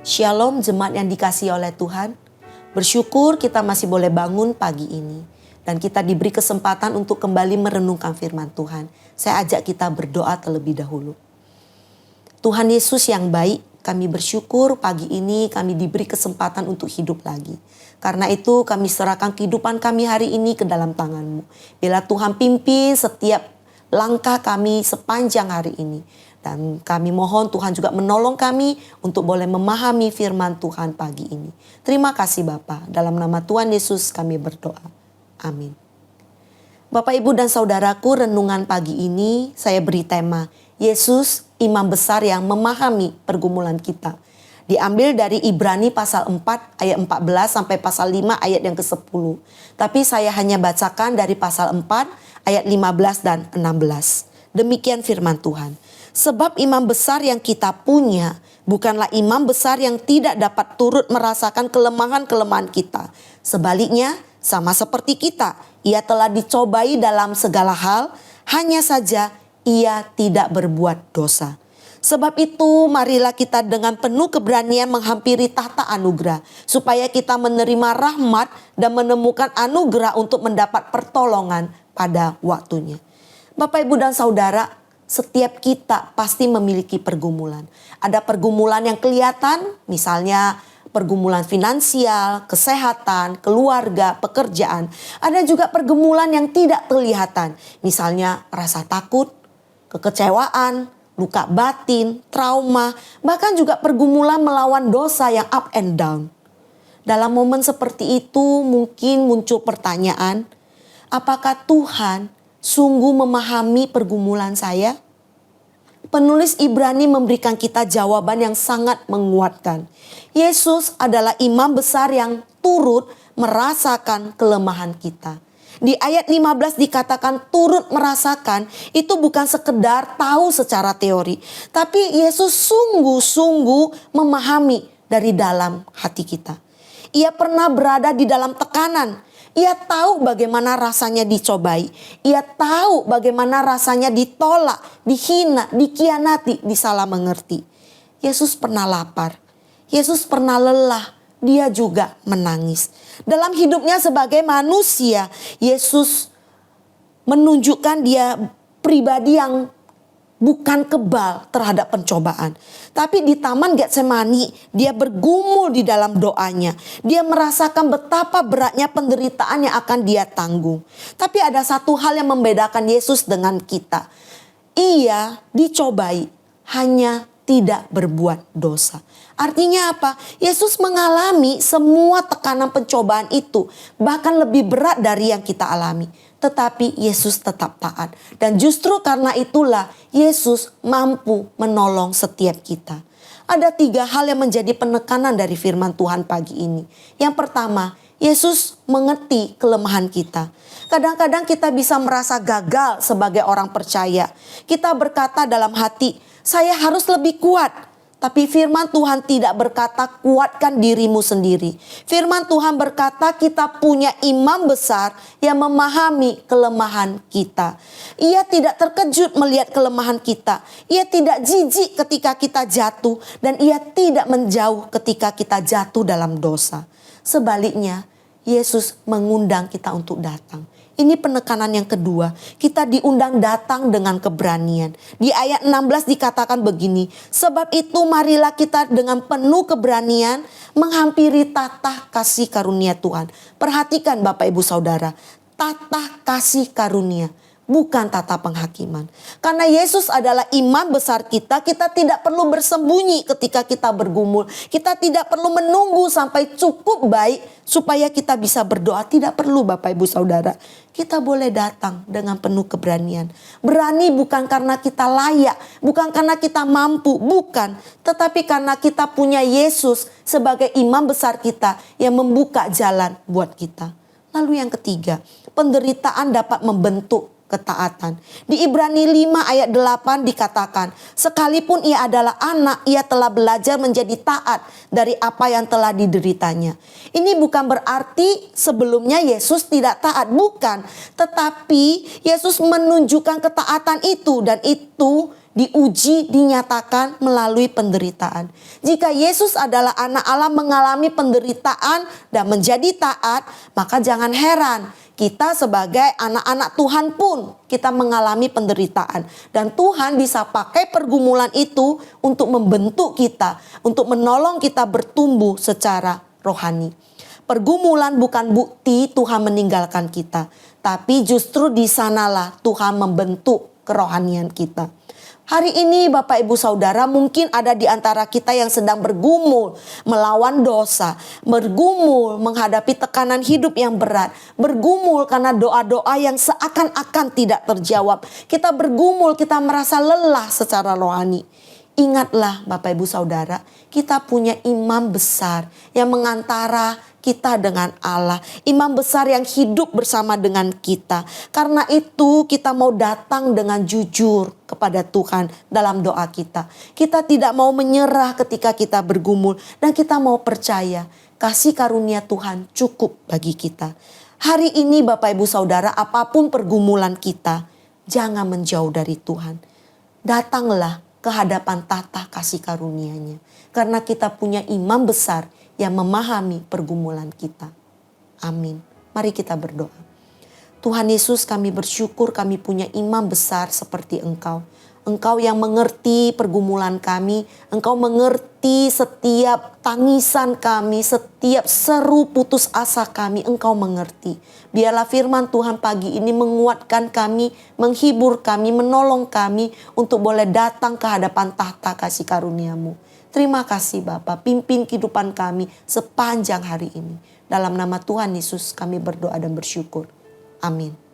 Shalom jemaat yang dikasihi oleh Tuhan. Bersyukur kita masih boleh bangun pagi ini. Dan kita diberi kesempatan untuk kembali merenungkan firman Tuhan. Saya ajak kita berdoa terlebih dahulu. Tuhan Yesus yang baik, kami bersyukur pagi ini kami diberi kesempatan untuk hidup lagi. Karena itu kami serahkan kehidupan kami hari ini ke dalam tangan-Mu. Bila Tuhan pimpin setiap langkah kami sepanjang hari ini. Dan kami mohon Tuhan juga menolong kami untuk boleh memahami firman Tuhan pagi ini. Terima kasih Bapa. Dalam nama Tuhan Yesus kami berdoa. Amin. Bapak, Ibu, dan Saudaraku, renungan pagi ini saya beri tema Yesus, Imam Besar yang memahami pergumulan kita. Diambil dari Ibrani pasal 4 ayat 14 sampai pasal 5 ayat yang ke-10. Tapi saya hanya bacakan dari pasal 4 ayat 15 dan 16. Demikian firman Tuhan. Sebab imam besar yang kita punya bukanlah imam besar yang tidak dapat turut merasakan kelemahan-kelemahan kita. Sebaliknya, sama seperti kita, ia telah dicobai dalam segala hal, hanya saja ia tidak berbuat dosa. Sebab itu marilah kita dengan penuh keberanian menghampiri tahta anugerah, supaya kita menerima rahmat dan menemukan anugerah untuk mendapat pertolongan pada waktunya. Bapak, Ibu, dan Saudara, setiap kita pasti memiliki pergumulan. Ada pergumulan yang kelihatan, misalnya pergumulan finansial, kesehatan, keluarga, pekerjaan. Ada juga pergumulan yang tidak kelihatan, misalnya rasa takut, kekecewaan, luka batin, trauma, bahkan juga pergumulan melawan dosa yang up and down. Dalam momen seperti itu mungkin muncul pertanyaan, apakah Tuhan sungguh memahami pergumulan saya? Penulis Ibrani memberikan kita jawaban yang sangat menguatkan. Yesus adalah imam besar yang turut merasakan kelemahan kita. Di ayat 15 dikatakan turut merasakan, itu bukan sekedar tahu secara teori. Tapi Yesus sungguh-sungguh memahami dari dalam hati kita. Ia pernah berada di dalam tekanan. Ia tahu bagaimana rasanya dicobai. Ia tahu bagaimana rasanya ditolak, dihina, dikhianati, disalah mengerti. Yesus pernah lapar. Yesus pernah lelah. Dia juga menangis. Dalam hidupnya sebagai manusia, Yesus menunjukkan dia pribadi yang bukan kebal terhadap pencobaan. Tapi di Taman Getsemani dia bergumul di dalam doanya. Dia merasakan betapa beratnya penderitaan yang akan dia tanggung. Tapi ada satu hal yang membedakan Yesus dengan kita. Ia dicobai, hanya tidak berbuat dosa. Artinya apa? Yesus mengalami semua tekanan pencobaan itu. Bahkan lebih berat dari yang kita alami. Tetapi Yesus tetap taat. Dan justru karena itulah Yesus mampu menolong setiap kita. Ada 3 hal yang menjadi penekanan dari firman Tuhan pagi ini. Yang pertama, Yesus mengerti kelemahan kita. Kadang-kadang kita bisa merasa gagal sebagai orang percaya. Kita berkata dalam hati, saya harus lebih kuat. Tapi firman Tuhan tidak berkata kuatkan dirimu sendiri. Firman Tuhan berkata kita punya imam besar yang memahami kelemahan kita. Ia tidak terkejut melihat kelemahan kita. Ia tidak jijik ketika kita jatuh. Dan ia tidak menjauh ketika kita jatuh dalam dosa. Sebaliknya, Yesus mengundang kita untuk datang. Ini penekanan yang kedua. Kita diundang datang dengan keberanian. Di ayat 16 dikatakan begini. Sebab itu marilah kita dengan penuh keberanian menghampiri tahta kasih karunia Tuhan. Perhatikan Bapak Ibu Saudara. Tahta kasih karunia. Bukan tata penghakiman. Karena Yesus adalah imam besar kita, kita tidak perlu bersembunyi ketika kita bergumul. Kita tidak perlu menunggu sampai cukup baik supaya kita bisa berdoa. Tidak perlu Bapak Ibu Saudara. Kita boleh datang dengan penuh keberanian. Berani bukan karena kita layak, bukan karena kita mampu, bukan. Tetapi karena kita punya Yesus sebagai imam besar kita yang membuka jalan buat kita. Lalu yang ketiga, penderitaan dapat membentuk ketaatan. Di Ibrani 5 ayat 8 dikatakan, sekalipun ia adalah anak, ia telah belajar menjadi taat dari apa yang telah dideritanya. Ini bukan berarti sebelumnya Yesus tidak taat, bukan. Tetapi Yesus menunjukkan ketaatan itu dan itu diuji, dinyatakan melalui penderitaan. Jika Yesus adalah anak Allah mengalami penderitaan dan menjadi taat, maka jangan heran kita sebagai anak-anak Tuhan pun kita mengalami penderitaan. Dan Tuhan bisa pakai pergumulan itu untuk membentuk kita, untuk menolong kita bertumbuh secara rohani. Pergumulan bukan bukti Tuhan meninggalkan kita, tapi justru di sanalah Tuhan membentuk kerohanian kita. Hari ini Bapak Ibu Saudara mungkin ada di antara kita yang sedang bergumul melawan dosa, bergumul menghadapi tekanan hidup yang berat, bergumul karena doa-doa yang seakan-akan tidak terjawab. Kita bergumul, kita merasa lelah secara rohani. Ingatlah Bapak Ibu Saudara, kita punya imam besar yang mengantara kita dengan Allah. Imam besar yang hidup bersama dengan kita. Karena itu kita mau datang dengan jujur kepada Tuhan dalam doa kita. Kita tidak mau menyerah ketika kita bergumul. Dan kita mau percaya kasih karunia Tuhan cukup bagi kita. Hari ini Bapak Ibu Saudara, apapun pergumulan kita, jangan menjauh dari Tuhan. Datanglah ke hadapan tahta kasih karunia-Nya. Karena kita punya imam besar yang memahami pergumulan kita. Amin. Mari kita berdoa. Tuhan Yesus, kami bersyukur kami punya imam besar seperti Engkau. Engkau yang mengerti pergumulan kami. Engkau mengerti setiap tangisan kami, setiap seru putus asa kami. Engkau mengerti. Biarlah firman Tuhan pagi ini menguatkan kami, menghibur kami, menolong kami untuk boleh datang ke hadapan tahta kasih karunia-Mu. Terima kasih Bapa, pimpin kehidupan kami sepanjang hari ini. Dalam nama Tuhan Yesus kami berdoa dan bersyukur. Amin.